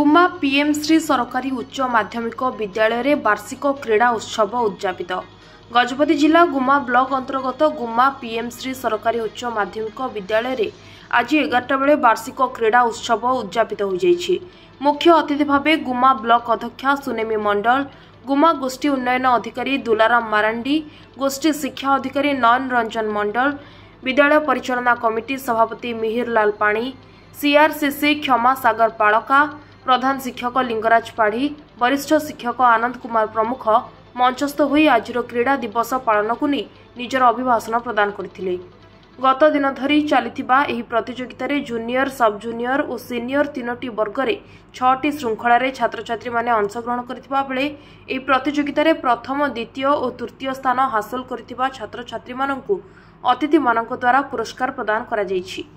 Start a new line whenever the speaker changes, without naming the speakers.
गुमा पीएम श्री सरकारी उच्च माध्यमिक विद्यालय रे वार्षिक क्रीड़ा उत्सव उद्यापित। गजपति जिला गुमा ब्लॉक अंतर्गत गुमा पीएम श्री सरकारी उच्च माध्यमिक विद्यालय रे आज 11टा बेले वार्षिक क्रीड़ा उत्सव उद्यापित हो जाइछि। मुख्य अतिथि भावे गुमा ब्लॉक अध्यक्षा सुनेमी मंडल, गुमा गोष्ठी उन्नयन अधिकारी दुलाराम मारांडी, गोष्ठी शिक्षा अधिकारी नयन रंजन मंडल, विद्यालय परिचालना कमिटी सभापति मिहिर लाल पाणी, सीआरसीसी क्षमा सागर पाड़का, प्रधान शिक्षक लिंगराज पाढ़ी, वरिष्ठ शिक्षक आनंद कुमार प्रमुख मंचस्थ होई आज क्रीड़ा दिवस पालन को नहीं निजर अभिभाषण प्रदान करथिले। गत दिन धरी चलिथिबा एही प्रतियोगिता रे जूनियर, सब जूनियर और सीनियर 3टी वर्ग रे 6टी श्रृंखला रे छात्र छात्री माने अंशग्रहण करथिबा बेले एही प्रतियोगिता रे प्रथम, द्वितीय और तृतीय स्थान हासिल करथिबा छात्र छात्री माननकु अतिथि माननक द्वारा पुरस्कार प्रदान करा जायछि।